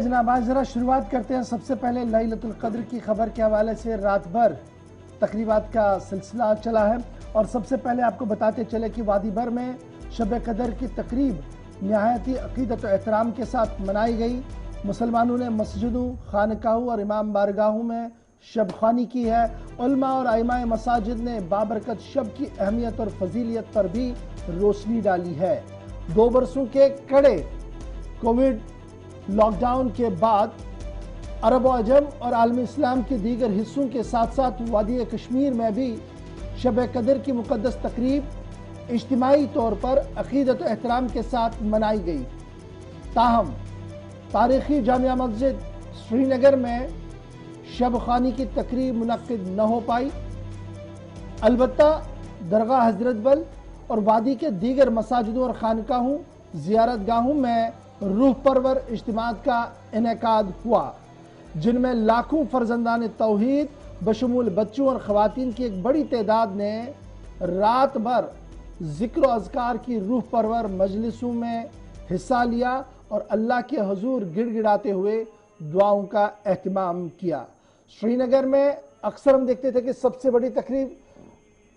जनाब, आज ज़रा शुरुआत करते हैं। सबसे पहले लैलतुल क़द्र की खबर के हवाले से रात भर तकरीबात का सिलसिला चला है और सबसे पहले आपको बताते चले कि वादी भर में शब क़द्र की तकरीब नहायती अक़ीदत व एहतराम के साथ मनाई गई। मुसलमानों ने मस्जिदों, खानकाहों और इमाम बारगाहों में शब ख़्वानी की है। उलमा और आइमाए मसाजिद ने बाबरकत शब की अहमियत और फजीलियत पर भी रोशनी डाली है। 2 बरसों के कड़े कोविड लॉकडाउन के बाद अरब व अजम और आलम इस्लाम के दीगर हिस्सों के साथ साथ वादी कश्मीर में भी शब क़द्र की मुक़द्दस तकरीब इज्तिमाई तौर पर अक़ीदत व एहतराम के साथ मनाई गई। ताहम तारीख़ी जामिया मस्जिद श्रीनगर में शब ख़्वानी की तकरीब मुनक़्क़िद न हो पाई। अलबत्ता दरगाह हज़रत बल और वादी के दीगर मसाजिदों और खानकाहों, ज़ियारत गाहों में रूह परवर इज्तिमात का इनेकाद हुआ, जिनमें लाखों फर्जंदान तौहीद बशमूल बच्चों और ख़वातीन की एक बड़ी तादाद ने रात भर ज़िक्र अज़कार की रूह परवर मजलिसों में हिस्सा लिया और अल्लाह के हुज़ूर गिड़गिड़ाते हुए दुआओं का एहतमाम किया। श्रीनगर में अक्सर हम देखते थे कि सबसे बड़ी तकरीब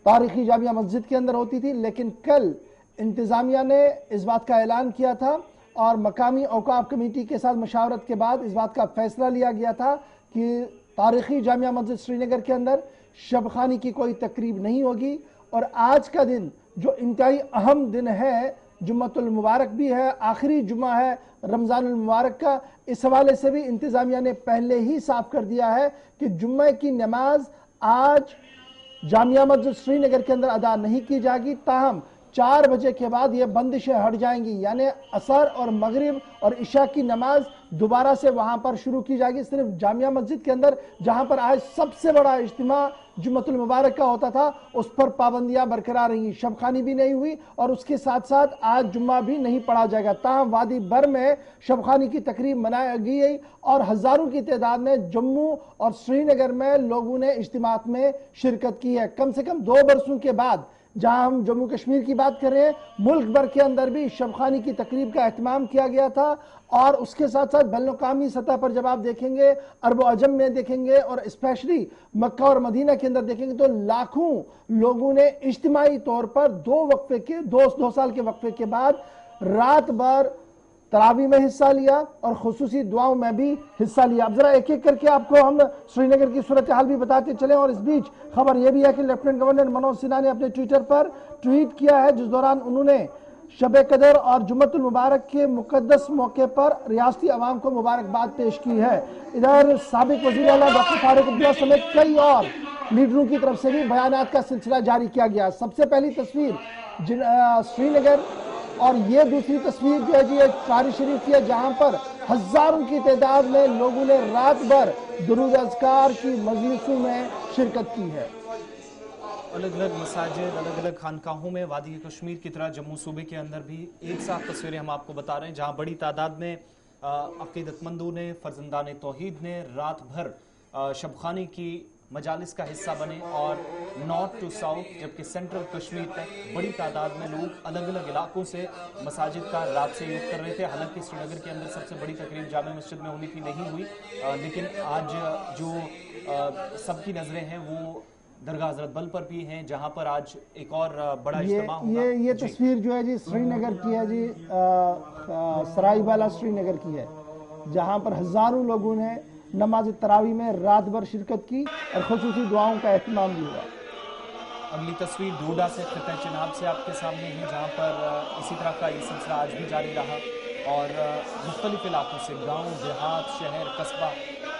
तारीख़ी जामिया मस्जिद के अंदर होती थी, लेकिन कल इंतज़ामिया ने इस बात का ऐलान किया था और मकामी औकाफ कमेटी के साथ मशावरत के बाद इस बात का फैसला लिया गया था कि तारीख़ी जामिया मस्जिद श्रीनगर के अंदर शब ख़्वानी की कोई तकरीब नहीं होगी। और आज का दिन जो इंतहाई अहम दिन है, जुम्मतुल मुबारक भी है, आखिरी जुम्मा है रमज़ानुल मुबारक का, इस हवाले से भी इंतज़ामिया ने पहले ही साफ कर दिया है कि जुम्मे की नमाज आज जामिया मस्जिद श्रीनगर के अंदर अदा नहीं की जाएगी। ताहम 4 बजे के बाद ये बंदिशें हट जाएंगी, यानी असर और मगरिब और इशा की नमाज दोबारा से वहां पर शुरू की जाएगी। सिर्फ जामिया मस्जिद के अंदर जहां पर आज सबसे बड़ा इज्तिमा जुम्मतुल मुबारक का होता था, उस पर पाबंदियां बरकरार रही। शब ख़्वानी भी नहीं हुई और उसके साथ साथ आज जुम्मा भी नहीं पढ़ा जाएगा। ताहम वादी भर में शब ख़्वानी की तकरीब मनाई गई और हज़ारों की तादाद में जम्मू और श्रीनगर में लोगों ने इज्तिमात में शिरकत की है। कम से कम 2 बरसों के बाद जहां हम जम्मू कश्मीर की बात कर रहे हैं, मुल्क भर के अंदर भी शब ख़्वानी की तकरीब का एहतमाम किया गया था। और उसके साथ साथ बैनुल-अक़वामी सतह पर जब आप देखेंगे, अरब अजम में देखेंगे और स्पेशली मक्का और मदीना के अंदर देखेंगे, तो लाखों लोगों ने इज्तिमाई तौर पर 2 साल के वक्फे के बाद रात भर तरावी में हिस्सा लिया और खुसूसी दुआओं में भी हिस्सा लिया। अब जरा एक एक करके आपको हम श्रीनगर की सूरत हाल भी बताते चले। और इस बीच खबर यह भी है कि लेफ्टिनेंट गवर्नर मनोज सिन्हा ने अपने ट्विटर पर ट्वीट किया है, जिस दौरान उन्होंने शब क़द्र और जुम्मतुल मुबारक के मुक़द्दस मौके पर रियासती अवाम को मुबारकबाद पेश की है। इधर साबिक वज़ीर आला डॉक्टर फारूक अब्दुल्ला समेत कई और लीडरों की तरफ से भी बयानात का सिलसिला जारी किया गया। सबसे पहली तस्वीर श्रीनगर और ये दूसरी तस्वीर जो है जी कारी शरीफ की है, जहां पर हजारों की तादाद में लोगों ने रात भर दुरूद अज़कार की मजलिसों में शिरकत की है। अलग अलग मसाजिद, अलग अलग खानकाहों में वादी कश्मीर की तरह जम्मू सूबे के अंदर भी एक साथ तस्वीरें हम आपको बता रहे हैं, जहां बड़ी तादाद में अक़ीदतमंदों ने, फर्जंदान तौहीद ने रात भर शब ख़्वानी की मजालिस का हिस्सा बने और नॉर्थ टू साउथ जबकि सेंट्रल कश्मीर तक बड़ी तादाद में लोग अलग अलग इलाकों से मसाजिद का रात से यूज़ कर रहे थे। हालांकि श्रीनगर के अंदर सबसे बड़ी तकरीब जामा मस्जिद में होनी थी, नहीं हुई, लेकिन आज जो सबकी नज़रें हैं वो दरगाह हज़रत बल पर भी हैं, जहां पर आज एक और बड़ा इज्तिमा होगा। ये तस्वीर जो है जी श्रीनगर की है जी, सरायवाला श्रीनगर की है, जहां पर हजारों लोगों ने नमाज तरावी में रात भर शिरकत की और खुसूसी दुआओं का एहतमाम भी हुआ। अगली तस्वीर डोडा से ख़िता चिनाब से आपके सामने है, जहाँ पर इसी तरह का ये सिलसिला आज भी जारी रहा और मुख्तलिफ इलाकों से गांव, देहात, शहर, कस्बा,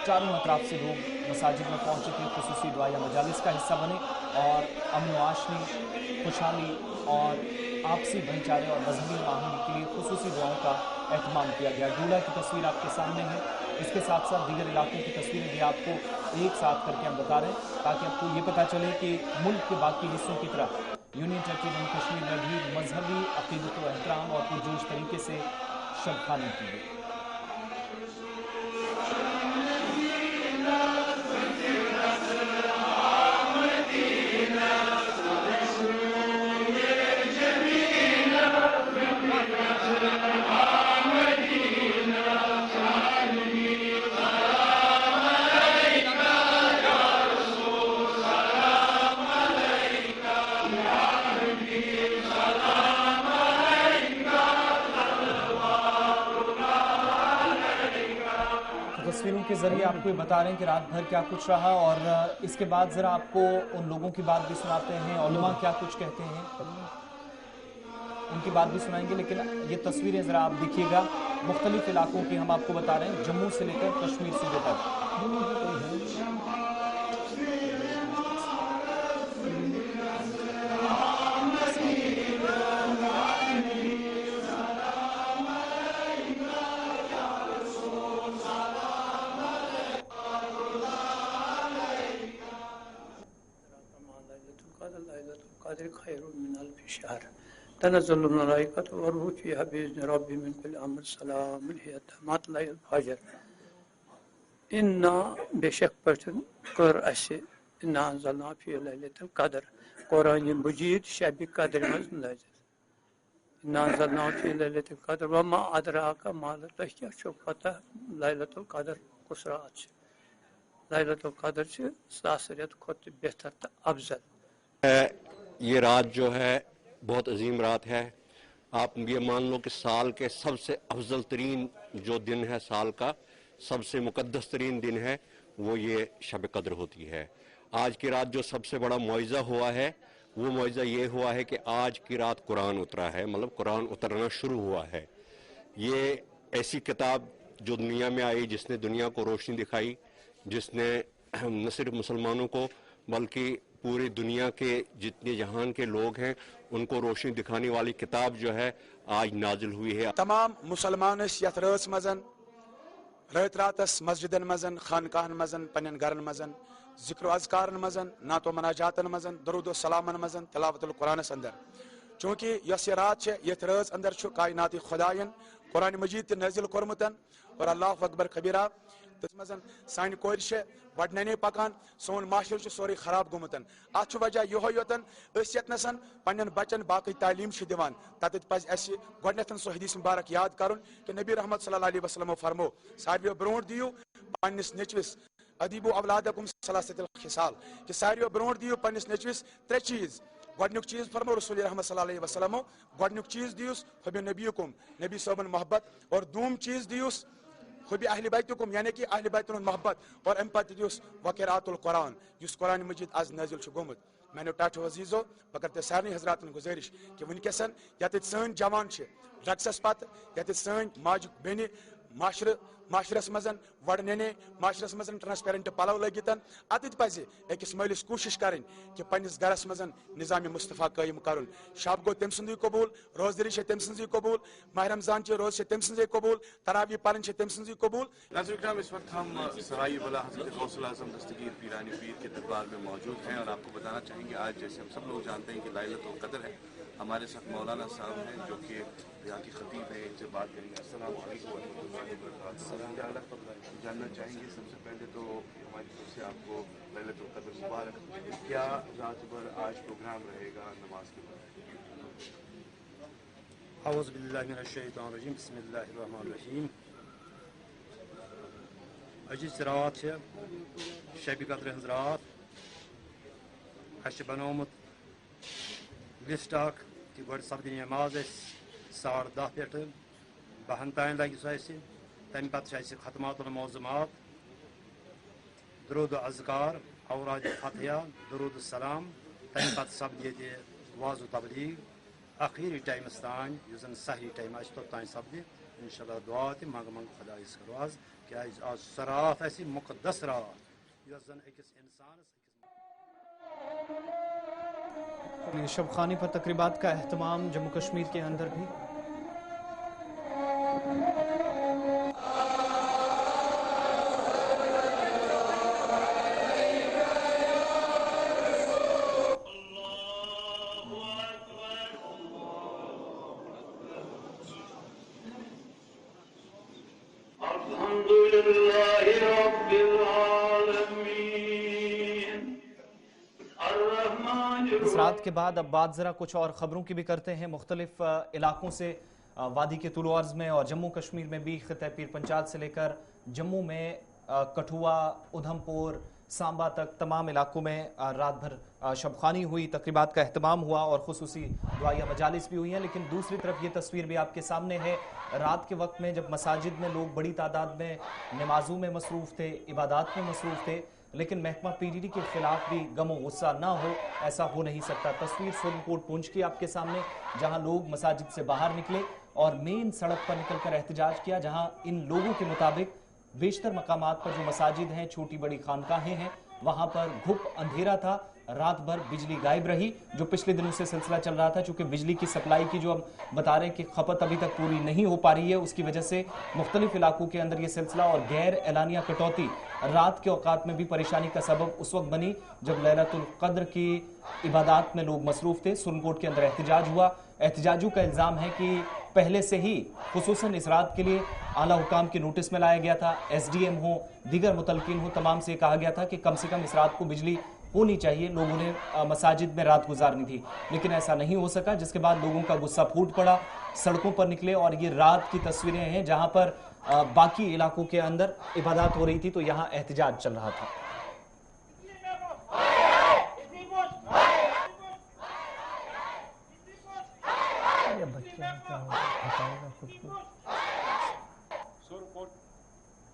चारों अतराफ से लोग मसाजिद में पहुँचे थे, खुसूसी दुआ या मजालिस का हिस्सा बने और अमन व आशनी, खुशहाली और आपसी भाईचारे और मजहबी माहौल के लिए खुसूसी दुआओं का एहतमाम किया गया। डोडा की तस्वीर आपके सामने है, इसके साथ साथ दीगर इलाकों की तस्वीरें भी आपको एक साथ करके हम बता रहे हैं ताकि आपको ये पता चले कि मुल्क के बाकी हिस्सों की तरह यूनियन टेरिटरी जम्मू कश्मीर में भी मजहबी अक़ीदत व एहतराम और पुरजोश तरीके से शब ख़्वानी की गई। तस्वीरों के जरिए आपको ये बता रहे हैं कि रात भर क्या कुछ रहा, और इसके बाद ज़रा आपको उन लोगों की बात भी सुनाते हैं, उलमा क्या कुछ कहते हैं उनकी बात भी सुनाएंगे। लेकिन ये तस्वीरें ज़रा आप देखिएगा, मुख्तलिफ इलाकों की हम आपको बता रहे हैं, जम्मू से लेकर कश्मीर सूबे तक। تنزل الملائكة والروح فيها بإذن ربهم من كل أمر سلام هي مطلع الفجر إنا بشك برتن قر أسي إنا أنزلنا في ليلة القدر قرآن مجيد شب قدر نازل إنا أنزلنا في ليلة القدر وما أدراك ما لتشجع شوفته ليلة القدر قصرات ليلة القدر ساسريت كت بهتر أفضل یہ رات جو ہے بہت عظیم رات ہے. آپ یہ مان لو کہ سال کے سب سے افضل ترین جو دن ہے، سال کا سب سے مقدس ترین دن ہے، وہ یہ شب قدر ہوتی ہے. آج کی رات جو سب سے بڑا معجزہ ہوا ہے، وہ معجزہ یہ ہوا ہے کہ آج کی رات قرآن اترا ہے، مطلب قرآن اترنا شروع ہوا ہے. یہ ایسی کتاب جو دنیا میں آئی، جس نے دنیا کو روشنی دکھائی، جس نے نہ صرف مسلمانوں کو بلکہ پوری دنیا کے جتنے جہان کے لوگ ہیں ان کو روشنی دکھانے والی کتاب جو ہے آج نازل ہوئی ہے. تمام مسلمان یت رات مزن راتس مسجدن مزن خانقاہن مزن پنن گرن مزن ذکر و اذکارن مزن نعت و مناجاتن مزن درود و سلامن مزن تلاوت القرآن اندر. چونکہ یس یہ رات یت رات اندر کائنات خدائن قرآن مجید نازل کورمتن اور اللہ اکبر کبیرہ تس مزن سان کور وڈننے پکان سون معاشر سوری خراب گومتن. ات وجہ یہ یوتن یتنسن پنن بچن باقی تعلیم دان تت پز اس گۄڈنیتھ سو حدیث مبارک یاد کرن کہ نبی رحمت صلی اللہ علیہ وسلم فرمو ساروی برونٹ دیو پنس نیچوس ادیبو اولادکم ثلاثۃ الخصال کہ ساروی برونٹ دیو پنس نیچوس ترے چیز. گۄڈنیُک چیز فرمو رسول رحمت صلی اللہ علیہ وسلم گۄڈنیُک چیز دیوس حب نبیکم نبی صٲبن محبت اور دوم چیز دیوس حب اہل بیتکم یعنی کہ اہل بیتن محبت اور ام پتہ دیوس وقراءۃ القرآن یس قرآن مجید آز نازل گومت. میں نے ٹاٹو عزیزو بہ کرتے سارے حضرات گزارش کہ ونکسن یت سن جوان ڈرگسس پتہ یت سن ماج بین معاشرس مزن وڑنے معاشرس مزن ٹرانسپیرنٹ پلو لگتن اتت پزِ اکس مالس کوشش کریں کہ پنس گرس مزن نظام مصطفیٰ قائم کرن. شب گو تم سندی قبول، روزدری تم سندی قبول، ماہ رمضان روز تم سندی قبول، تراویح پرن تم سندی قبول. ناظرین کرام، اس وقت ہم سرائے بلا حضرت غوث الاعظم دستگیر پیرانی پیر کے دربار میں موجود ہیں، اور آپ کو بتانا چاہیں گے آج جیسے ہم سب لوگ جانتے ہیں کہ لائلۃ القدر ہے. ہمارے ساتھ مولانا صاحب ہیں جو کہ یہاں کی خطیب ہیں، ان سے بات کریں گے. السلام علیکم ورحمۃ اللہ وبرکاتہ. جاننا چاہیں گے سب سے پہلے تو ہماری طرف سے آپ کو لائلۃ القدر مبارک. کیا رات بھر آج پروگرام رہے گا نماز کے بعد؟ اعوذ باللہ من الشیطان الرجیم بسم اللہ الرحمن الرحیم. أجيس رات شبی قدر ہنز رات اس بنومت لسٹ اخ کہ گۄڈٕ سپدِ نٮ۪ماز اَسہِ 10:30 پٮ۪ٹھٕ 12 تام لگہِ سُہ اَسہِ. تَمہِ پتہٕ چھِ اَسہِ ختمات الموضوعات، درود و اذکار، اوراد فتحیہ، درود السلام. تَمہِ پتہٕ سپدِ ییٚتہِ واز و تبلیغ أخیری ٹایمس تام یُس زن صحیح ٹایم آسہِ توٚتام سپدِ انشاءاللہ دعا تہِ منٛگہٕ خۄدایس کرو آز کیٛازِ آز سۄ رات اَسہِ مُقدس رات یۄس زن أکِس انسانس شب خانی پر تقریبات کا اہتمام جموں کشمیر کے اندر بھی. اس رات کے بعد اب بات ذرا کچھ اور خبروں کی بھی کرتے ہیں مختلف علاقوں سے. وادی کے طول و عرض میں اور جموں کشمیر میں بھی خطہ پیر پنچال سے لے کر جموں میں کٹھوا، ادھم پور، सांबा तक तमाम इलाकों में रात भर शबखानी हुई, तकरीबात का अहतमाम हुआ और खुसूसी दुआया मजालिस भी हुई हैं। लेकिन दूसरी तरफ ये तस्वीर भी आपके सामने है, रात के वक्त में जब मसाजिद में लोग बड़ी तादाद में नमाजों में मसरूफ़ थे, इबादत में मसरूफ़ थे, लेकिन महकमा पीडीडी के खिलाफ भी गम और गुस्सा ना हो, ऐसा हो नहीं सकता। तस्वीर सोलनकोट पुंछ की आपके सामने, जहां लोग मसाजिद से बाहर निकले और मेन सड़क पर निकलकर एहतजाज किया, जहां इन लोगों के मुताबिक बेशतर मकामात पर जो मसाजिद हैं, छोटी बड़ी खानकाहें हैं, वहां पर घुप अंधेरा था, रात भर बिजली गायब रही, जो पिछले दिनों से सिलसिला चल रहा था। चूंकि बिजली की सप्लाई की जो हम बता रहे हैं कि खपत अभी तक पूरी नहीं हो पा रही है, उसकी वजह से मुख्तलिफ इलाकों के अंदर ये सिलसिला और गैर एलानिया कटौती रात के औकात में भी परेशानी का सबब उस वक्त बनी जब लैलतुल कद्र की इबादत में लोग मसरूफ थे। सोलनकोट के अंदर एहतजाज हुआ। एहतजाजों का इल्ज़ाम है कि पहले से ही खुसूसन इस रात के लिए आला हुकाम के नोटिस में लाया गया था, SDM हो, दीगर मुतलकिन हो, तमाम से कहा गया था कि कम से कम इस रात को बिजली होनी चाहिए, लोगों ने मसाजिद में रात गुजारनी थी, लेकिन ऐसा नहीं हो सका, जिसके बाद लोगों का गुस्सा फूट पड़ा, सड़कों पर निकले। और ये रात की तस्वीरें हैं जहां पर बाकी इलाकों के अंदर इबादत हो रही थी तो यहां एहतजाज चल रहा था।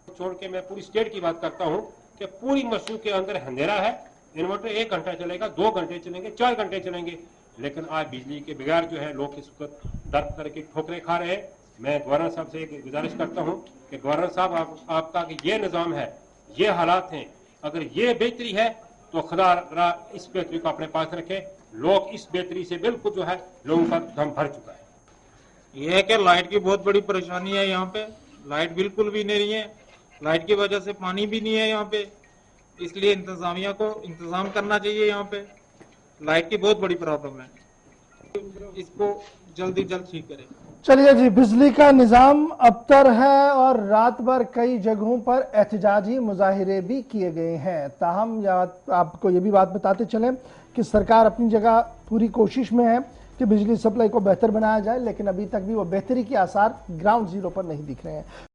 छोड़ के मैं पूरी स्टेट की बात करता हूं कि पूरी मशहूर के अंदर अंधेरा है, इन्वर्टर 1 घंटा चलेगा, 2 घंटे चलेंगे, 4 घंटे चलेंगे, लेकिन आज बिजली के बगैर जो है लोग इस वक्त दर दर की ठोकरें खा रहे हैं। मैं गवर्नर साहब से एक गुजारिश करता हूं कि गवर्नर साहब आपका कि ये निज़ाम है, ये हालात हैं, अगर ये बेहतरी है तो खुदा इस बेहतरी को अपने पास रखे। लोग इस बेहतरी से बिल्कुल जो है लोगों का दम भर चुका है। ये है कि लाइट की बहुत बड़ी परेशानी है, यहाँ पे लाइट बिल्कुल भी नहीं है, लाइट की वजह से पानी भी नहीं है यहाँ पे, इसलिए इंतजामिया को इंतजाम करना चाहिए। यहाँ पे लाइट की बहुत बड़ी प्रॉब्लम है, इसको जल्दी जल्द ठीक करें। चलिए जी, बिजली का निज़ाम अबतर है और रात भर कई जगहों पर एहतजाजी मुजाहिरे भी किए गए हैं। ताहम आपको ये भी बात बताते चलें कि सरकार अपनी जगह पूरी कोशिश में है कि बिजली सप्लाई को बेहतर बनाया जाए, लेकिन अभी तक भी वो बेहतरी के आसार ग्राउंड जीरो पर नहीं दिख रहे हैं।